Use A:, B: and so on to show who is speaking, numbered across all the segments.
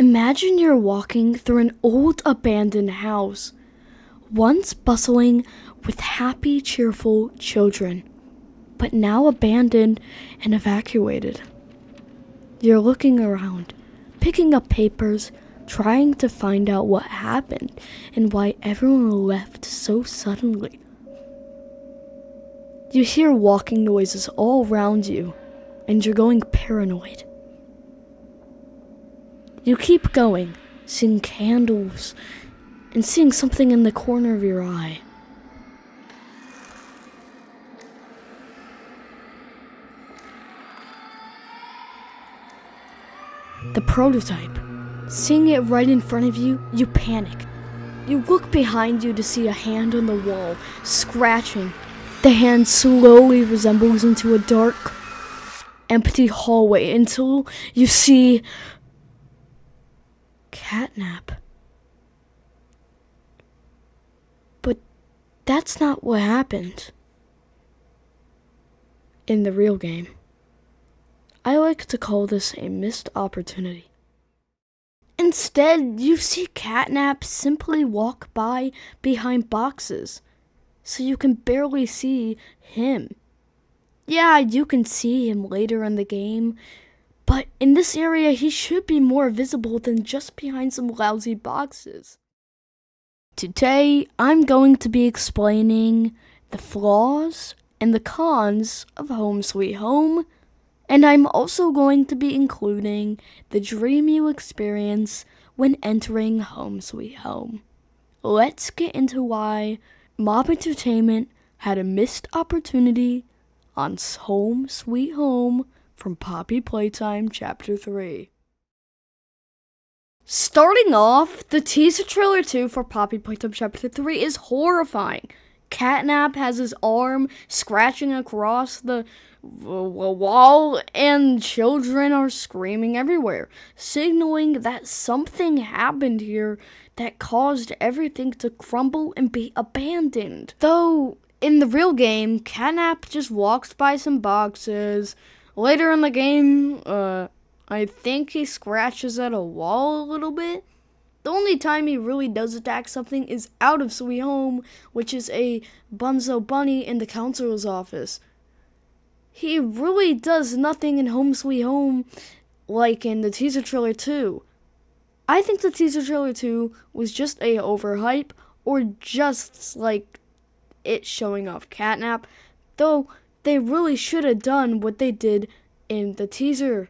A: Imagine you're walking through an old abandoned house, once bustling with happy, cheerful children, but now abandoned and evacuated. You're looking around, picking up papers, trying to find out what happened and why everyone left so suddenly. You hear walking noises all around you, and you're going paranoid. You keep going, seeing candles and seeing something in the corner of your eye. The prototype. Seeing it right in front of you, you panic. You look behind you to see a hand on the wall, scratching. The hand slowly resembles into a dark, empty hallway until you see Catnap. But that's not what happened in the real game. I like to call this a missed opportunity. Instead, you see Catnap simply walk by behind boxes, so you can barely see him. Yeah, you can see him later in the game, but in this area he should be more visible than just behind some lousy boxes. Today, I'm going to be explaining the flaws and the cons of Home Sweet Home, and I'm also going to be including the dream you experience when entering Home Sweet Home. Let's get into why Mob Entertainment had a missed opportunity on Home Sweet Home from Poppy Playtime Chapter 3. Starting off, the teaser trailer 2 for Poppy Playtime Chapter 3 is horrifying. Catnap has his arm scratching across the wall, and children are screaming everywhere, signaling that something happened here that caused everything to crumble and be abandoned. Though, in the real game, Catnap just walks by some boxes. Later in the game, I think he scratches at a wall a little bit. The only time he really does attack something is out of Sweet Home, which is a Bunzo bunny in the counselor's office. He really does nothing in Home Sweet Home like in the teaser trailer 2. I think the teaser trailer 2 was just a overhype, or just like it showing off Catnap, though they really should have done what they did in the teaser.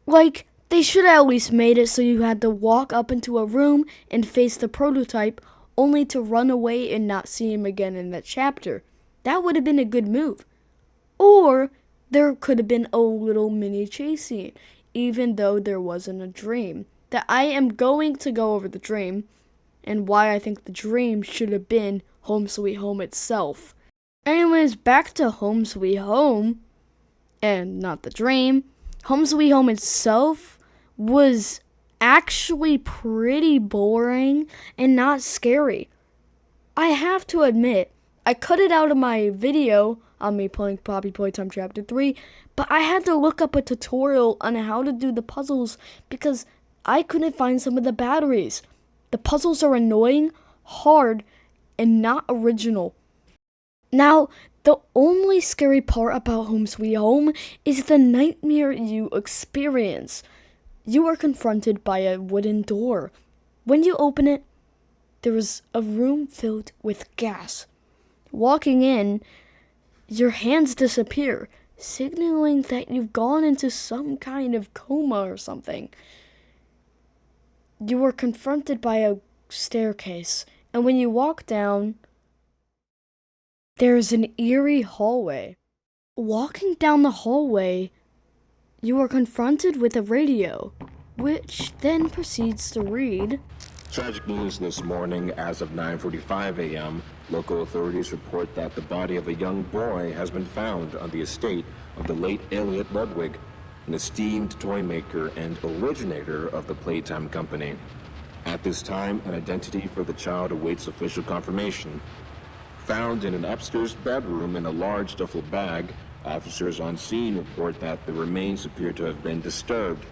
A: Like, they should have at least made it so you had to walk up into a room and face the prototype, only to run away and not see him again in that chapter. That would have been a good move. Or there could have been a little mini chase scene, even though there wasn't a dream. That I am going to go over the dream, and why I think the dream should have been Home Sweet Home itself. Anyways, back to Home Sweet Home, and not the dream. Home Sweet Home itself was actually pretty boring and not scary. I have to admit, I cut it out of my video on me playing Poppy Playtime Chapter 3, but I had to look up a tutorial on how to do the puzzles because I couldn't find some of the batteries. The puzzles are annoying, hard, and not original. Now, the only scary part about Home Sweet Home is the nightmare you experience. You are confronted by a wooden door. When you open it, there is a room filled with gas. Walking in, your hands disappear, signaling that you've gone into some kind of coma or something. You are confronted by a staircase, and when you walk down, there's an eerie hallway. Walking down the hallway, you are confronted with a radio, which then proceeds to read,
B: Tragic news this morning. As of 9:45 a.m., local authorities report that the body of a young boy has been found on the estate of the late Elliot Ludwig, an esteemed toy maker and originator of the Playtime Company. At this time, an identity for the child awaits official confirmation. Found in an upstairs bedroom in a large duffel bag, officers on scene report that the remains appear to have been disturbed.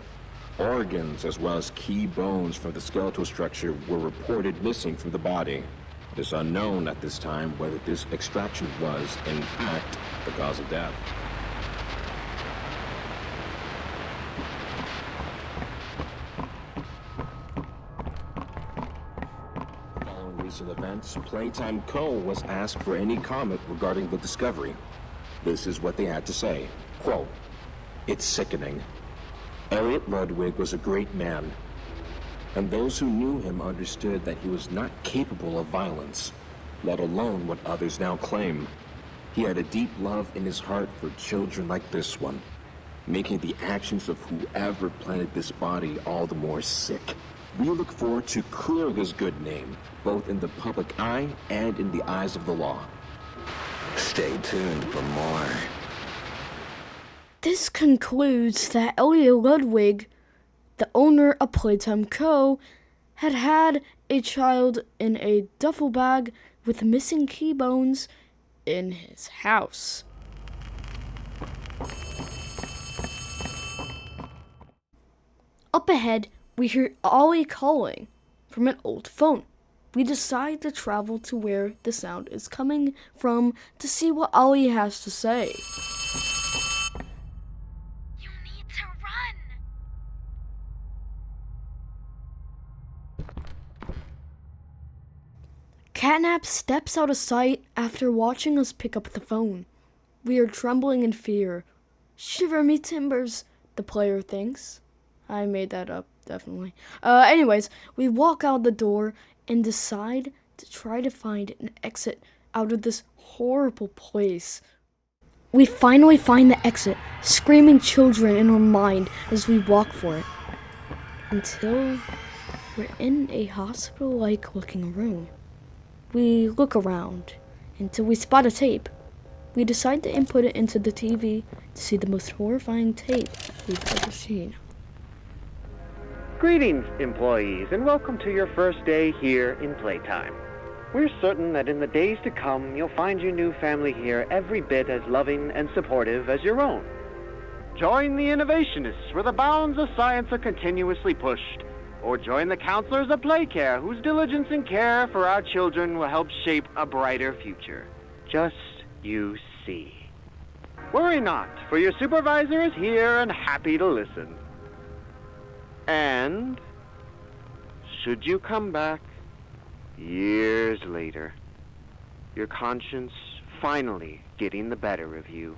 B: Organs, as well as key bones from the skeletal structure, were reported missing from the body. It is unknown at this time whether this extraction was, in fact, the cause of death. Following recent events, Playtime Co. was asked for any comment regarding the discovery. This is what they had to say. Quote, "It's sickening. Elliot Ludwig was a great man, and those who knew him understood that he was not capable of violence, let alone what others now claim. He had a deep love in his heart for children like this one, making the actions of whoever planted this body all the more sick. We look forward to clearing his good name, both in the public eye and in the eyes of the law. Stay tuned for more."
A: This concludes that Elliot Ludwig, the owner of Playtime Co., had a child in a duffel bag with missing key bones in his house. Up ahead, we hear Ollie calling from an old phone. We decide to travel to where the sound is coming from to see what Ollie has to say. Catnap steps out of sight after watching us pick up the phone. We are trembling in fear. Shiver me timbers, the player thinks. I made that up, definitely. Anyways, we walk out the door and decide to try to find an exit out of this horrible place. We finally find the exit, screaming children in our mind as we walk for it. Until we're in a hospital-like looking room. We look around until we spot a tape. We decide to input it into the TV to see the most horrifying tape we've ever seen.
C: Greetings, employees, and welcome to your first day here in Playtime. We're certain that in the days to come, you'll find your new family here every bit as loving and supportive as your own. Join the innovationists where the bounds of science are continuously pushed. Or join the counselors of Playcare, whose diligence and care for our children will help shape a brighter future. Just you see. Worry not, for your supervisor is here and happy to listen. And should you come back years later, your conscience finally getting the better of you,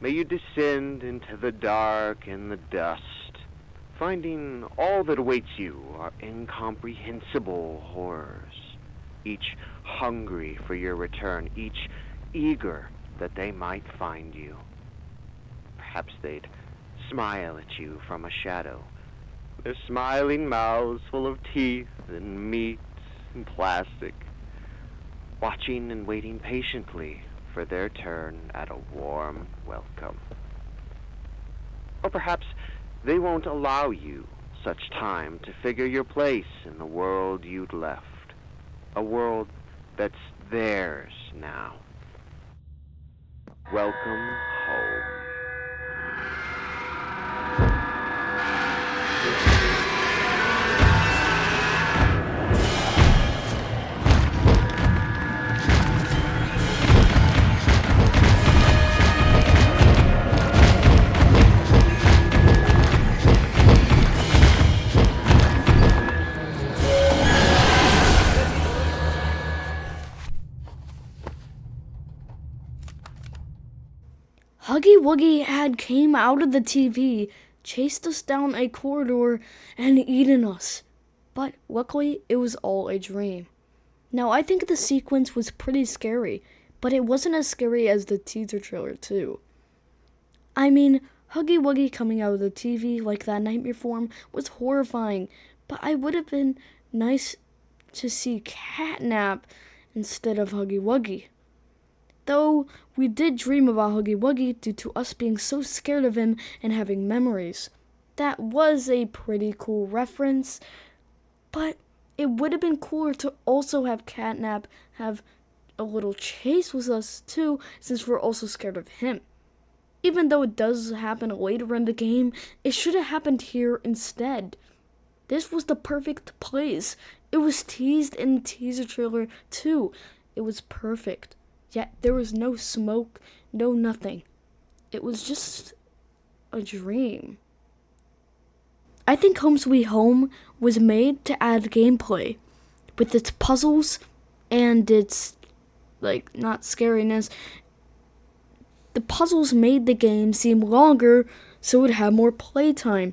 C: may you descend into the dark and the dust, finding all that awaits you are incomprehensible horrors, each hungry for your return, each eager that they might find you. Perhaps they'd smile at you from a shadow, their smiling mouths full of teeth and meat and plastic, watching and waiting patiently for their turn at a warm welcome. Or perhaps they won't allow you such time to figure your place in the world you'd left, a world that's theirs now. Welcome home.
A: Huggy Wuggy had came out of the TV, chased us down a corridor, and eaten us. But luckily, it was all a dream. Now, I think the sequence was pretty scary, but it wasn't as scary as the teaser trailer, too. I mean, Huggy Wuggy coming out of the TV like that nightmare form was horrifying, but I would have been nice to see Catnap instead of Huggy Wuggy. Though we did dream about Huggy Wuggy due to us being so scared of him and having memories. That was a pretty cool reference, but it would have been cooler to also have Catnap have a little chase with us too, since we're also scared of him. Even though it does happen later in the game, it should have happened here instead. This was the perfect place. It was teased in the teaser trailer too. It was perfect. Yet there was no smoke, no nothing. It was just a dream. I think Home Sweet Home was made to add gameplay with its puzzles and its, not scariness. The puzzles made the game seem longer so it would have more playtime.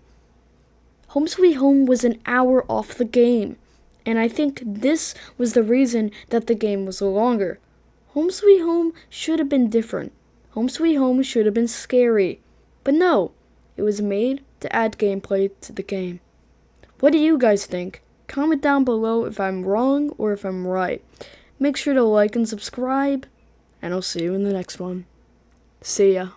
A: Home Sweet Home was an hour off the game, and I think this was the reason that the game was longer. Home Sweet Home should have been different. Home Sweet Home should have been scary. But no, it was made to add gameplay to the game. What do you guys think? Comment down below if I'm wrong or if I'm right. Make sure to like and subscribe, and I'll see you in the next one. See ya.